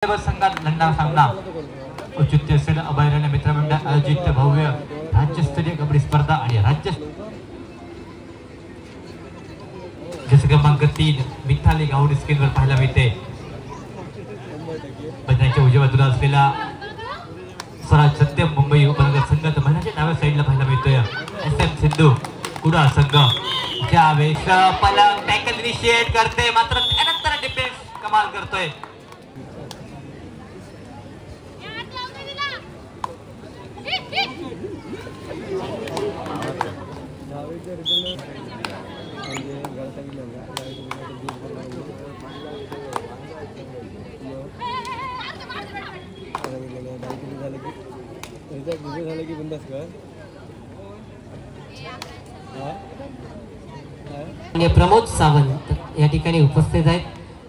संघात लढणार सामना औचित्य असेल अभयारण्य मित्रमंडळ आयोजित भव्य राज्यस्तरीय कबड्डी स्पर्धा आणि राज्य जसं क्रमांक 3 मिथाली गावडी स्क्रीनवर पाहायला मिळते. मैदानाच्या उजव्या बाजूला असलेला स्वराज सत्य मुंबई उपनगर संघ तर महिलांच्या डाव्या साईडला पाहायला मिळतोय SM सिंधू कुडाळ संघ. ज्यावेळेस पलंग टॅकल इनिशिएट करते मात्र त्यानंतर डिफेन्स कमाल करतोय. प्रमोद सावंत या ठिकाणी उपस्थित आहेत.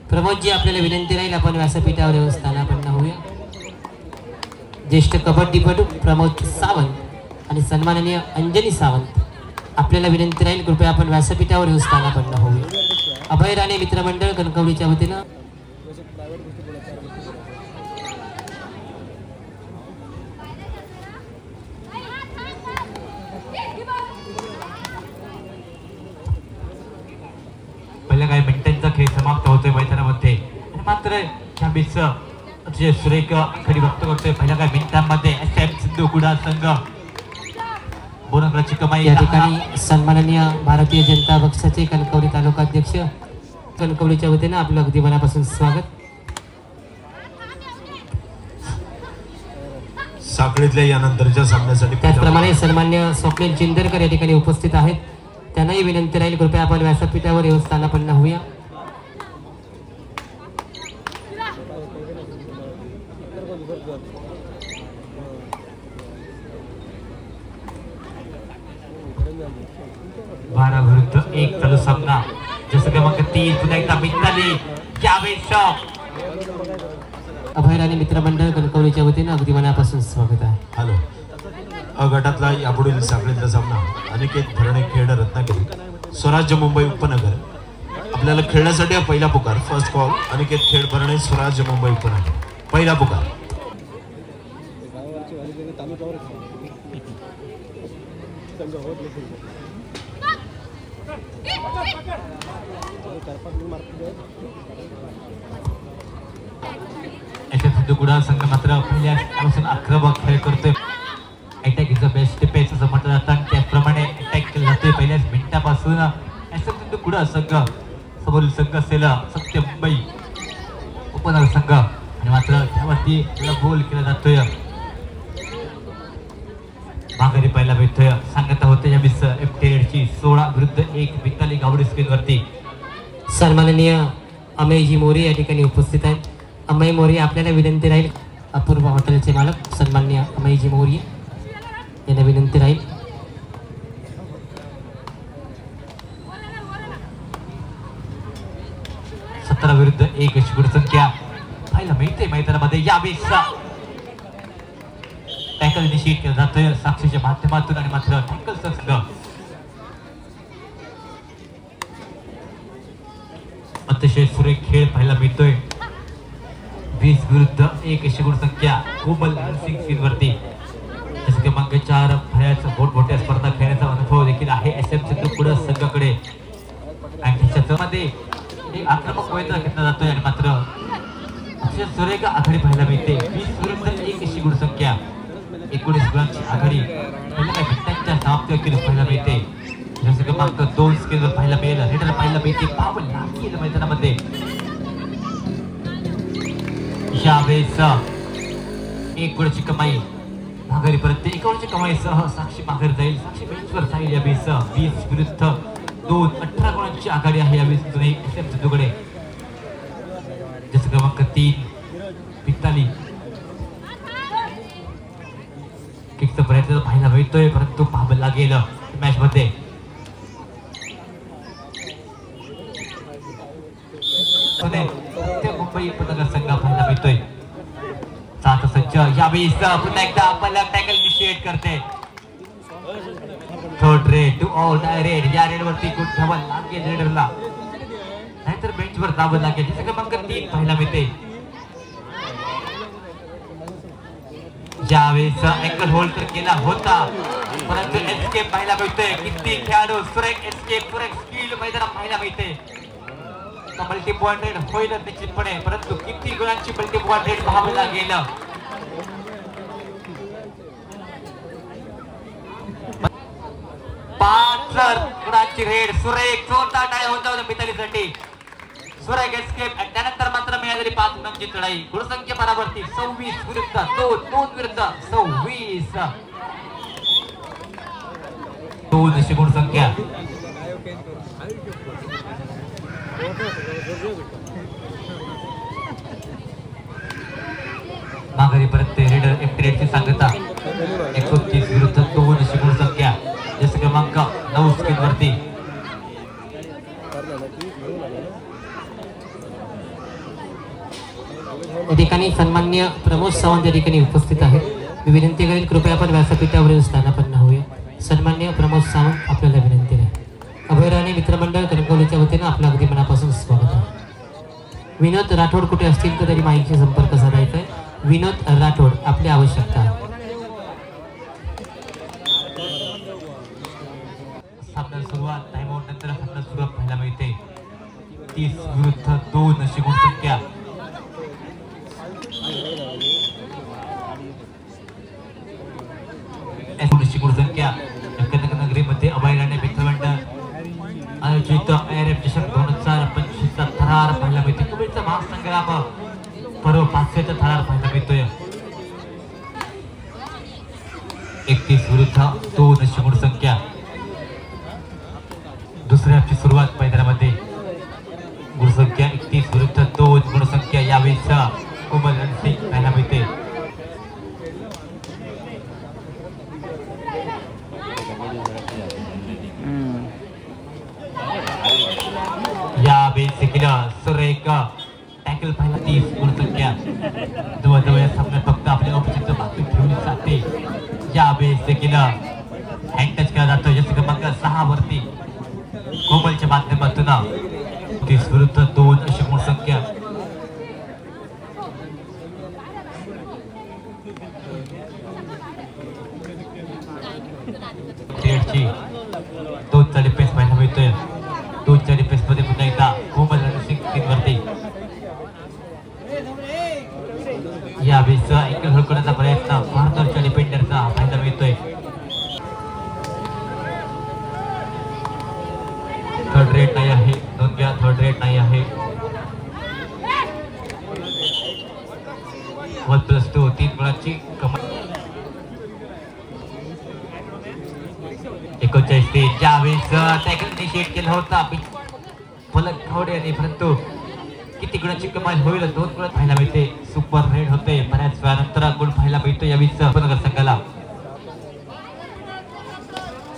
प्रमोदजी आपल्याला विनंती राहील आपण व्यासपीठावर येऊन स्थानापन्न होऊया. ज्येष्ठ कबड्डीपटू प्रमोद सावंत आणि सन्माननीय अंजनी सावंत आपल्याला विनंती राहील कृपया आपण व्यासपीठावर येऊन स्थानापन्न होऊया. अभयराणे मित्रमंडळ कणकवलीच्या वतीनं पहिल्या काही मिनिटांचा खेळ समाप्त होतोय मैदानामध्ये आणि मात्र छाबीस अतिशय सुरेख आखाडी व्यक्त करतोय. पहिल्या काही मिनिटांमध्ये SM सिंधू कुडाळ संघ बोनसची कमाई. या ठिकाणी सन्माननीय भारतीय जनता पक्षाचे कणकवली तालुका अध्यक्ष कणकवलीच्या वतीनं आपलं अगदी मनापासून स्वागत. साखळीतल्या यानंतरच्या सामन्यासाठी त्याचप्रमाणे सन्मान्य स्वप्नील चिंदरकर या ठिकाणी उपस्थित आहेत. त्यांनाही विनंती राहील कृपया आपण व्यासपीठावर येऊन स्थानापन्न होऊया. बारा विरुद्ध 1 चालू सामना जसं क्रमांक 3 पुन्हा एकदा मिथाली यावेळेस अभयराणी मित्रमंडळ कणकवलीच्या वतीनं अगदी मनापासून स्वागत आहे. हॅलो अ गटातला यापुढील साखळीतला सामना अनिकेत भरणे खेळ रत्नागिरी स्वराज्य मुंबई उपनगर. आपल्याला खेळण्यासाठी पहिला पुकार फर्स्ट कॉल अनिकेत खेळ भरणे स्वराज्य मुंबई उपनगर पहिला पुकार. सिंधू कुडाळ संघ मात्र पहिल्यापासून आक्रमक खेळ करतोय. Attack is the best defence असं म्हटलं जातं. त्याचप्रमाणे अटॅक केला जातोय पहिल्याच मिनिटापासून. SM सिंधू कुडाळ संघ समोरील संघ असेल सत्य मुंबई उपनगर संघ आणि मात्र त्यावरती गोल केला जातोय. माघारी पाहायला मिळतोय सांगत होते यावेळेस FTAची 16 विरुद्ध 1 मिथाली गावडी स्क्रीनवरती. सन्माननीय अमेयजी मोरे या ठिकाणी उपस्थित आहेत. अमेय मोरे आपल्याला विनंती राहील अपूर्व हॉटेलचे मालक सन्माननीय अमेयजी मोरे यांना विनंती राहील. विरुद्ध 1 अशी गुणसंख्या पाहायला मिळते मैदानामध्ये. यावेळेस टॅकल इनिशिएट केला जातोय साक्षीच्या माध्यमातून आणि मात्र टॅकलचा संघ अतिशय सुरेख खेळ पाहायला मिळतोय. 20 विरुद्ध 1 अशी गुणसंख्या कोमल सिंग स्क्रीनवरती. जसं क्रमांक 4 भयाच्या मोठमोठ्या स्पर्धा खेळण्याचा अनुभव देखील आहे SM सिंधू कुडाळ संघाकडे आणि त्याच्यामध्ये एक आक्रमक वैध घेतला जातोय आणि मात्र अतिशय सुरेख आघाडी पाहायला मिळते. 20 विरुद्ध 1 अशी गुणसंख्या 19 गुणांची आघाडी पहिल्या काही मिनिटांच्या समाप्तीवर पाहायला मिळते. जसं क्रमांक 2 स्क्रीनवर पाहायला मिळेल हेडर पाहायला मिळते. पावल लागेल मैदानामध्ये. यावेळेस 1 गुणाची कमाई माघारी परत 1 गुणाची कमाईसह साक्षी माघारी जाईल. साक्षी बेंचवर जाईल. यावेळेस 20 विरुद्ध 2 18 गुणांची आघाडी आहे यावेळेस SM सिंधूकडे. जसं क्रमांक 3 मिथाली किकचा प्रयत्न पाहायला मिळतोय परंतु पाहावं लागेल मॅच मध्ये. मुंबई उपनगर संघ पाहायला मिळतोय. 7 सज्ज यावेळेस पुन्हा एकदा पलक टॅकल इनिशिएट करते. Third raid to all raid या रेड वरती गुड ठेवा लागेल रेडरला. नाहीतर बेंचवर दाबत लागेल. क्रमांक 3 पाहायला मिळते. यावेळेस अँकल होल्ड तर केला होता, परंतु एस्केप पाहायला मिळतोय. किती खेळाडू सुरेख एस्केप, सुरेख स्किल मैदानात पाहायला मिळते. मल्टी पॉइंट रेड होईल निश्चितपणे, परंतु किती गुणांची मल्टी पॉइंट रेड पाहावं लागेल. पाच गुणांची रेड सुरेख, जोरदार टाळ्या होत जाऊ मितालीसाठी. सुरेख एस्केप आणि त्यानंतर मात्र मिळालेली 5 गुणांची चढाई. गुणसंख्या परावर्ती 26 विरुद्ध 2 विरुद्ध 26. 2 अशी गुणसंख्या. माघारी परत रेडर एफ्टेरेटची सांगता 29 विरुद्ध 2 अशी गुणसंख्या. जसं क्रमांक 9 स्क्रीन वरती. या ठिकाणी सन्माननीय प्रमोद सावंत या ठिकाणी उपस्थित आहेत. मी विनंती करेन कृपया आपण व्यासपीठावरील स्थानापन्न होऊया. सन्माननीय प्रमोद सावंत आपल्याला विनंती आहे. अभयराणी मित्रमंडळ कणकवलीच्या वतीनं आपलं अगदी मनापासून स्वागत आहे. विनोद राठोड कुठे असतील तर तरी माईकशी संपर्क साधायचा आहे. विनोद राठोड आपली आवश्यकता आहे. सामना सुरुवात टाइमआउट नंतर सामना सुरुवात पाहायला मिळते. 30 विरुद्ध 2 अशी गुणसंख्या. गुणसंख्या नगरीमध्ये अभयराणी मित्रमंडळ आयोजित ARF चषक 2025 चा थरार पाहायला मिळते. कुबेरचा महासंग्राम पर्व 500चा थरार पाहायला मिळतोय. 31 विरुद्ध 2 अशी गुणसंख्या. दुसऱ्या हप्ती सुरुवात मैदानामध्ये गुणसंख्या 31 विरुद्ध 2 गुणसंख्या. यावेळेस कोमल रणसिंग पाहायला मिळते. यावेळेस देखील सुरेख टॅकल पाहायला 30 गुणसंख्या. जवळजवळ या सामन्यात फक्त आपल्या ऑपोजिटचं बाजू घेऊन जाते. यावेळेस देखील हँड टच केला जातो. जसं क्रमांक 6 वरती कोमलच्या माध्यमातून 30 विरुद्ध 2 अशी गुणसंख्या. दोन चाली पेस पाहायला मिळतोय. 2 चाली पेस मध्ये पुन्हा एकदा कोमल रणसिंग स्क्रीनवरती. यावेळेस अँकल होल्ड करण्याचा प्रयत्न भारताच्या डिफेंडरचा पाहायला मिळतोय. थर्ड रेट नाही आहे, नोंद घ्या. थर्ड रेट नाही आहे. 1+2 3 गुणांची कमाई. 39 ज्यावेळेस टॅकल इनिशिएट केला होता फलक खावडे यांनी, परंतु किती गुणांची कमाई होईल 2 गुण पाहायला मिळते. सुपर रेड होते. बऱ्याच वेळानंतर गुण पाहायला मिळतो यावेळेस उपनगर संघाला.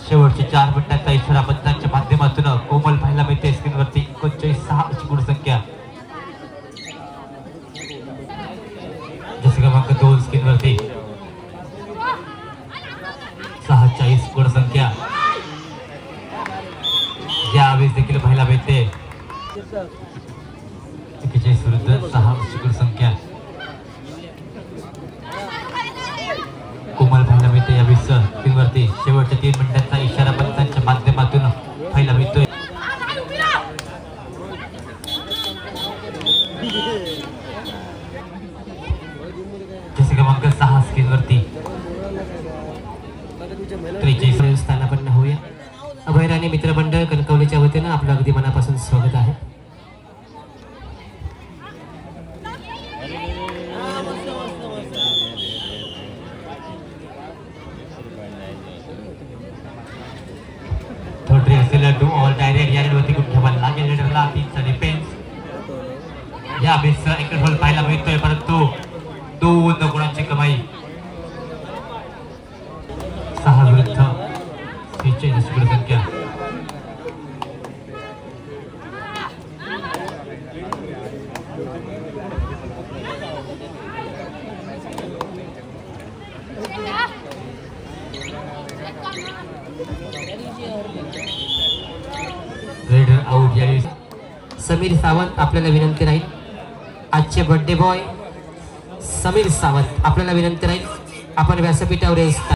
शेवटचे 4 मिनिटांचा इशारा पंचांच्या माध्यमातून कोमल पाहायला मिळते स्क्रीनवरती. 39-6 अशी गुणसंख्या. जसे क्रमांक 2 स्क्रीनवरती 46 गुणसंख्या. यावेळेस देखील पाहायला मिळते 41 विरुद्ध 6 अशी गुणसंख्या. कोमल पाहायला मिळते यावेळेस स्क्रीनवरती. शेवटच्या 3 मिनिटांचा इशारा पंचांच्या माध्यमातून पाहायला मिळतोय. जसे क्रमांक 6 स्क्रीनवरती 43 स्थानापन्न होऊया. अभयराणी मित्रमंडळ कणकवलीच्या वतीनं आपलं अगदी मनापासून स्वागत आहे. थर्ड रेड सेलर टू ऑल डायरेक्ट. या रेडवरती गुण ठेवायला लागेल रेडरला. 3चा डिफेन्स. यावेळेस अँकल होल्ड पाहायला मिळतोय, परंतु 2 गुणांची कमाई. 6 विरुद्ध 43 गुणसंख्या. Raider out. यावेळेस समीर सावंत आपल्याला विनंती राहील. आजचे बर्थडे बॉय समीर सावंत आपल्याला विनंती राहील आपण व्यासपीठावर